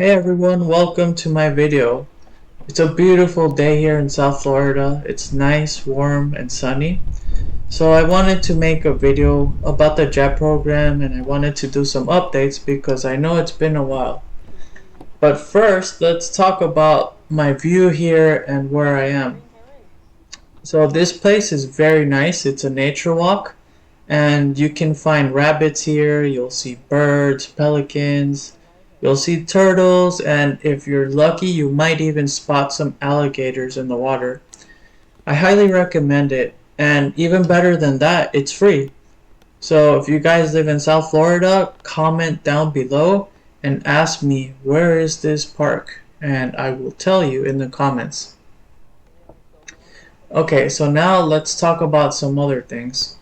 Hey everyone, welcome to my video. It's a beautiful day here in South Florida. It's nice, warm, and sunny. So I wanted to make a video about the JET program and I wanted to do some updates because I know it's been a while. But first, let's talk about my view here and where I am. So this place is very nice. It's a nature walk and you can find rabbits here. You'll see birds, pelicans, you'll see turtles, and if you're lucky you might even spot some alligators in the water. I highly recommend it, and even better than that, it's free. So if you guys live in South Florida, comment down below and ask me where is this park and I will tell you in the comments. Okay, so now let's talk about some other things.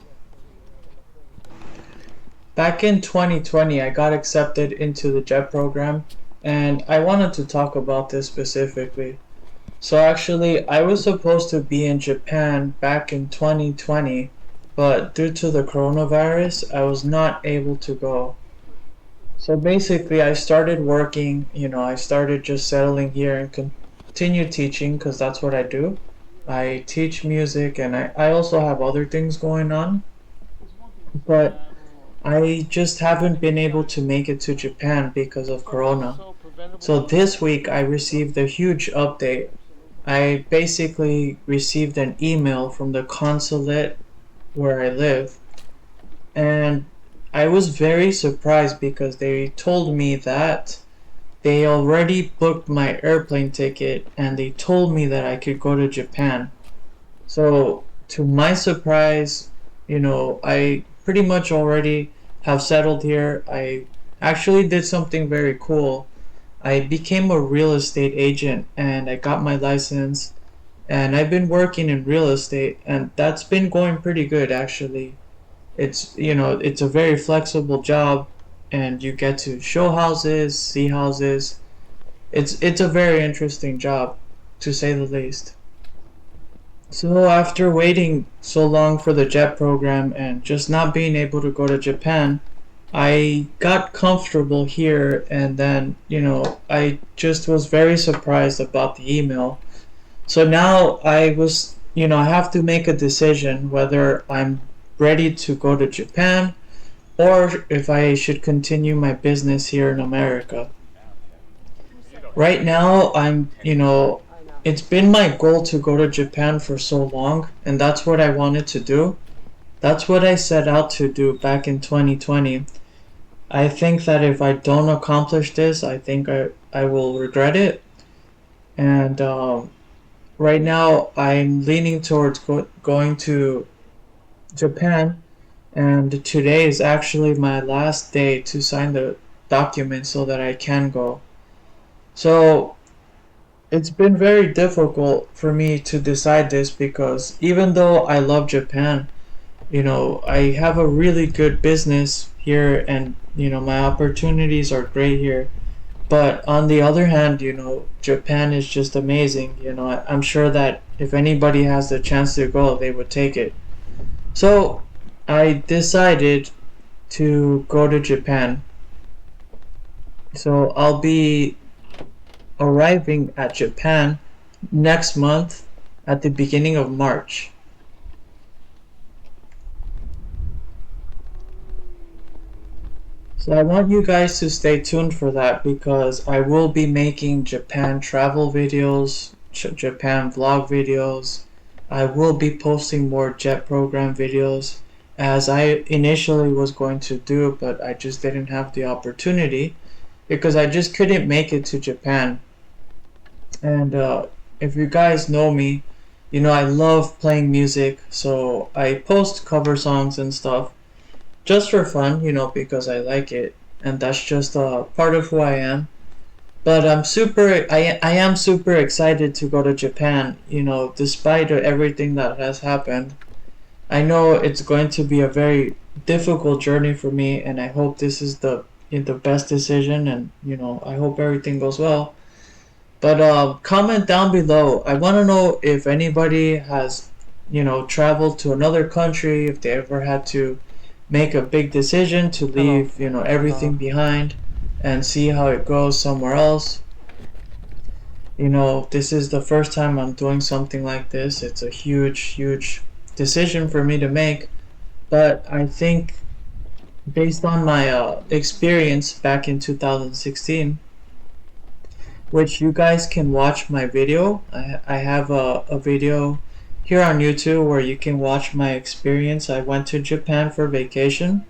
Back in 2020, I got accepted into the JET program, and I wanted to talk about this specifically. So actually, I was supposed to be in Japan back in 2020, but due to the coronavirus, I was not able to go. So basically, I started working, I started just settling here and continue teaching because that's what I do. I teach music and I also have other things going on, but I just haven't been able to make it to Japan because of Corona. So this week I received a huge update. I basically received an email from the consulate where I live, and I was very surprised because they told me that they already booked my airplane ticket and they told me that I could go to Japan. So to my surprise, I pretty much already have settled here. I actually did something very cool. I became a real estate agent and I got my license, and I've been working in real estate and that's been going pretty good actually. It's a very flexible job and you get to show houses, see houses. It's a very interesting job to say the least. So after waiting so long for the JET program and just not being able to go to Japan, I got comfortable here, and then, I just was very surprised about the email. So now I have to make a decision whether I'm ready to go to Japan or if I should continue my business here in America. Right now, it's been my goal to go to Japan for so long, and that's what I wanted to do. That's what I set out to do back in 2020. I think that if I don't accomplish this, I think I will regret it. And right now, I'm leaning towards going to Japan, and today is actually my last day to sign the document so that I can go. So it's been very difficult for me to decide this because even though I love Japan, I have a really good business here and, my opportunities are great here. But on the other hand, Japan is just amazing. I'm sure that if anybody has the chance to go, they would take it. So I decided to go to Japan. So I'll be arriving at Japan next month at the beginning of March. So I want you guys to stay tuned for that because I will be making Japan travel videos, Japan vlog videos. I will be posting more JET program videos as I initially was going to do, but I just didn't have the opportunity because I just couldn't make it to Japan. And if you guys know me, I love playing music, so I post cover songs and stuff just for fun, because I like it, and that's just part of who I am. But I am super excited to go to Japan, despite everything that has happened. I know it's going to be a very difficult journey for me, and I hope this is the best decision, and I hope everything goes well. But comment down below. I want to know if anybody has, traveled to another country, if they ever had to make a big decision to leave, everything behind. and see how it goes somewhere else. You know, this is the first time I'm doing something like this. It's a huge, huge decision for me to make, but I think based on my experience back in 2016, which you guys can watch my video. I have a video here on YouTube where you can watch my experience. I went to Japan for vacation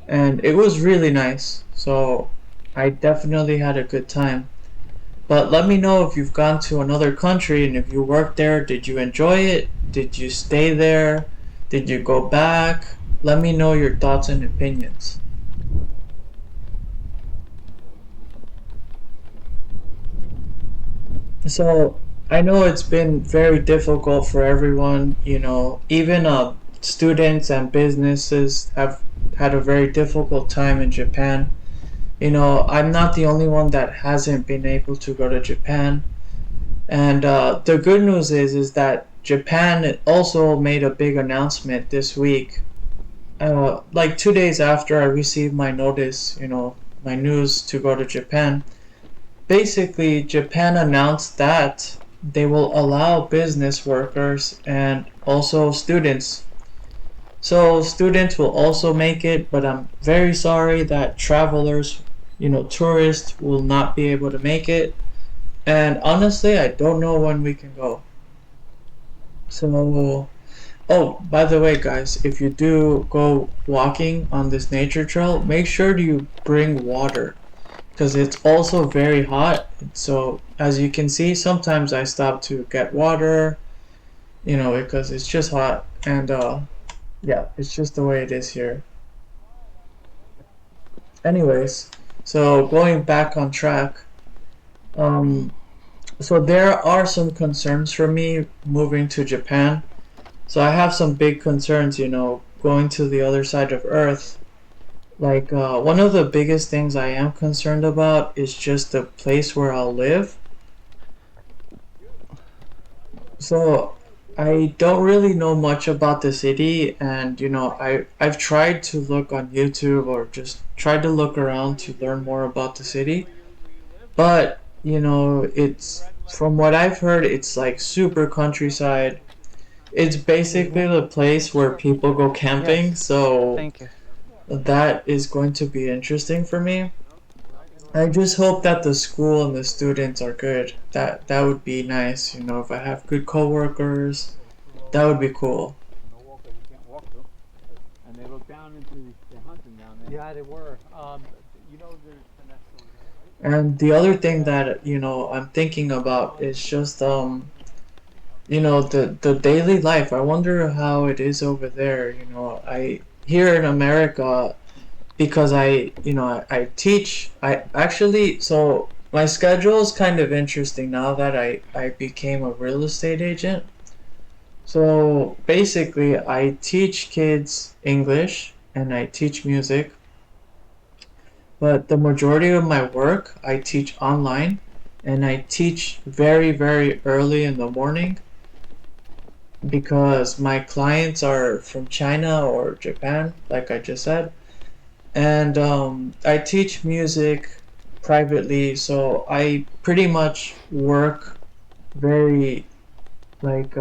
and it was really nice. So I definitely had a good time. But let me know if you've gone to another country and if you worked there. Did you enjoy it? Did you stay there? Did you go back? Let me know your thoughts and opinions. So I know it's been very difficult for everyone, you know, even students and businesses have had a very difficult time in Japan. You know, I'm not the only one that hasn't been able to go to Japan. And the good news is that Japan also made a big announcement this week. Like 2 days after I received my notice, you know, my news to go to Japan. Basically, Japan announced that they will allow business workers and also students. So students will also make it, but I'm very sorry that travelers, you know, tourists will not be able to make it. And honestly, I don't know when we can go. So, oh, by the way, guys, if you do go walking on this nature trail, make sure you bring water because it's also very hot. So as you can see, sometimes I stop to get water, you know, because it's just hot. And yeah, it's just the way it is here. Anyways, so going back on track, um, so there are some concerns for me moving to Japan. So I have some big concerns, you know, going to the other side of Earth. Like one of the biggest things I am concerned about is just the place where I'll live. So I don't really know much about the city, and you know, I've tried to look on YouTube or just tried to look around to learn more about the city. But you know, it's from what I've heard, it's like super countryside. It's basically the place where people go camping, Yes, so thank you. that is going to be interesting for me. I just hope that the school and the students are good. That would be nice, you know, if I have good coworkers, that would be cool. No walker, you can't walk through. And they look down into the hunting down there. Yeah, they were. You know, there's the next one. And the other thing that, you know, I'm thinking about is just you know, the daily life. I wonder how it is over there, you know. I here in America because you know, I teach. I actually so my schedule is kind of interesting now that I became a real estate agent. So basically, I teach kids English and I teach music, but the majority of my work I teach online and I teach very, very early in the morning because my clients are from China or Japan, like I just said. And I teach music privately, so I pretty much work very like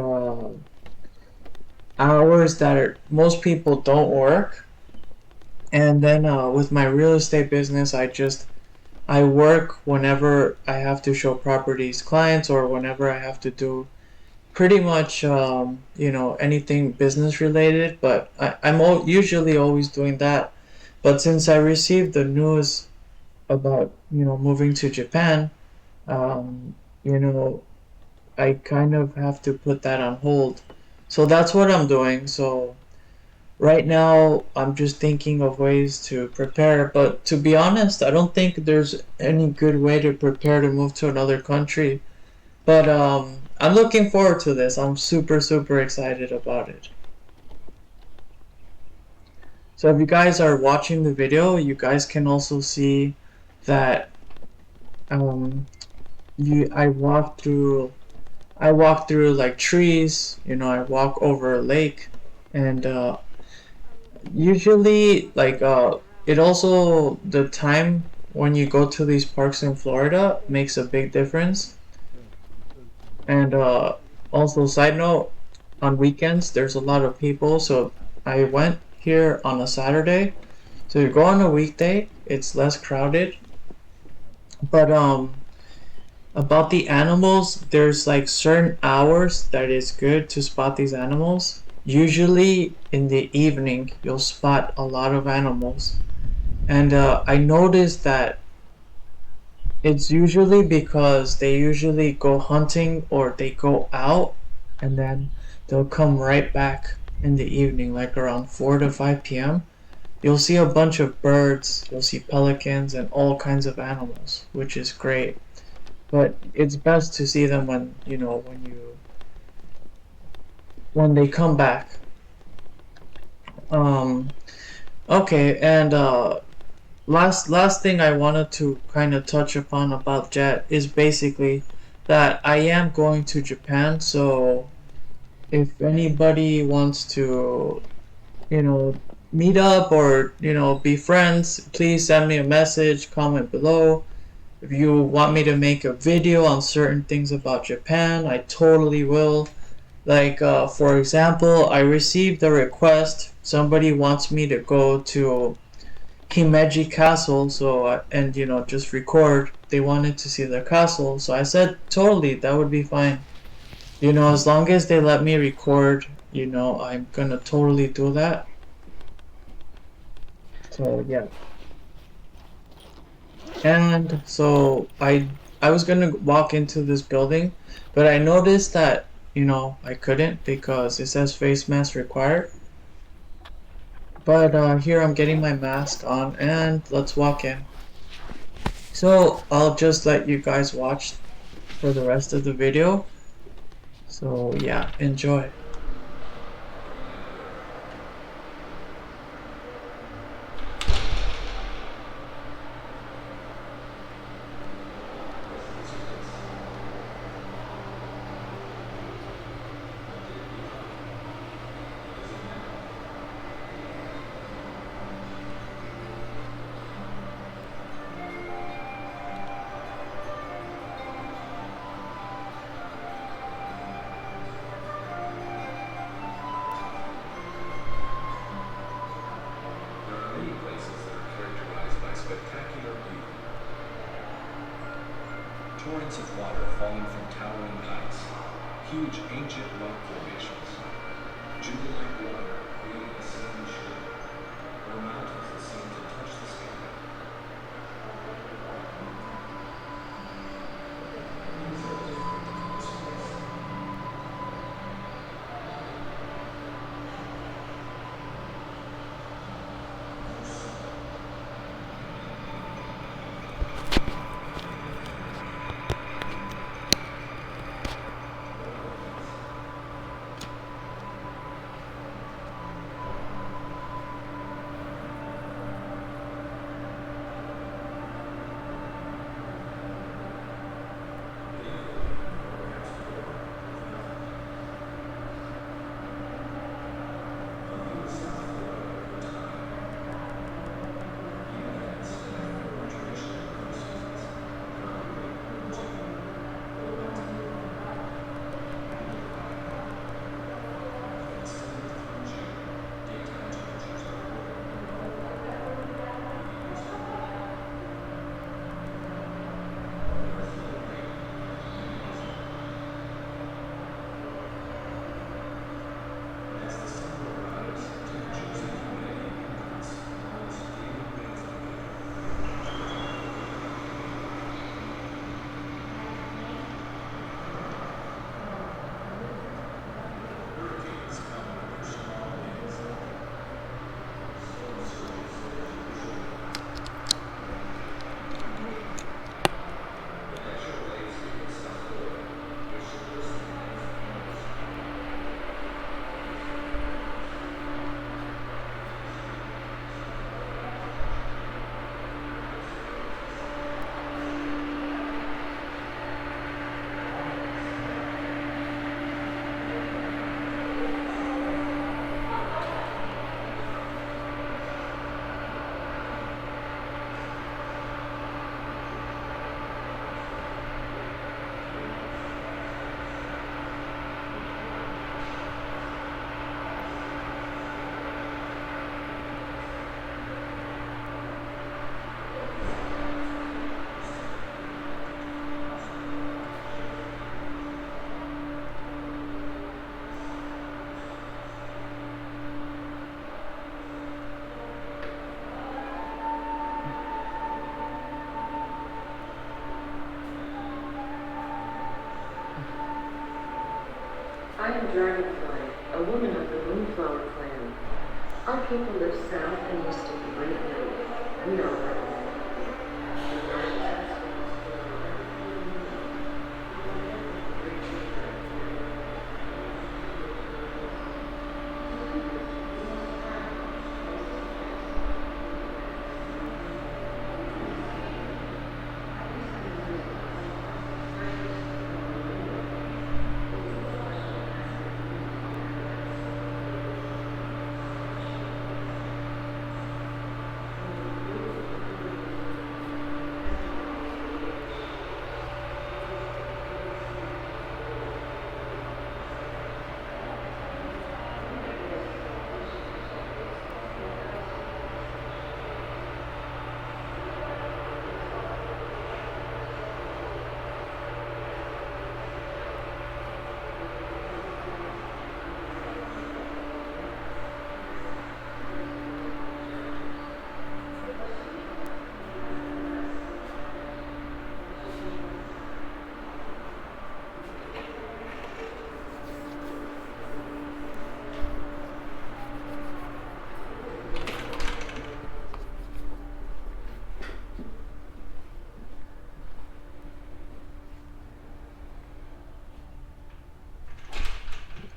hours that most people don't work. And then with my real estate business, I work whenever I have to show properties clients or whenever I have to do pretty much you know, anything business related. But I'm usually always doing that. But since I received the news about, you know, moving to Japan, you know, I kind of have to put that on hold. So that's what I'm doing. So right now, I'm just thinking of ways to prepare. But to be honest, I don't think there's any good way to prepare to move to another country. But I'm looking forward to this. I'm super, super excited about it. So if you guys are watching the video, you guys can also see that um, I walk through like trees, you know, I walk over a lake, and usually like it also the time when you go to these parks in Florida makes a big difference. And also, side note, on weekends there's a lot of people. So I went here on a Saturday. So you go on a weekday, it's less crowded. But about the animals, there's like certain hours that is good to spot these animals. Usually in the evening, you'll spot a lot of animals. And I noticed that it's usually because they usually go hunting or they go out and then they'll come right back in the evening, like around 4 to 5 p.m. You'll see a bunch of birds, you'll see pelicans and all kinds of animals, which is great. But it's best to see them when, when they come back. Um, okay, and last thing I wanted to kind of touch upon about Jet is basically that I am going to Japan, so if anybody wants to, you know, meet up or, be friends, please send me a message, comment below. If you want me to make a video on certain things about Japan, I totally will. Like, for example, I received a request. Somebody wants me to go to Himeji Castle, so and just record. They wanted to see the castle, so I said totally that would be fine. As long as they let me record, I'm gonna totally do that. So yeah, and so I was gonna walk into this building, but I noticed that I couldn't because it says face mask required. But here I'm getting my mask on, and let's walk in. So I'll just let you guys watch for the rest of the video. So yeah, enjoy. Torrents of water falling from towering heights, huge ancient rock formations, jubilant water creating a sandy shore, or mountains that seem to touch the sky. These are different in this place. I am Dragonfly, a woman of the Moonflower clan. Our people live south and east of the Great Lake. We are rebels.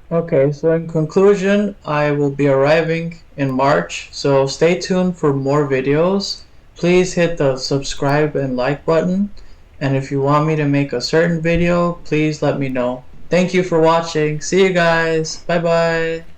Okay, so in conclusion, I will be arriving in March, so stay tuned for more videos. Please hit the subscribe and like button, and if you want me to make a certain video, please let me know. Thank you for watching. See you guys. Bye bye.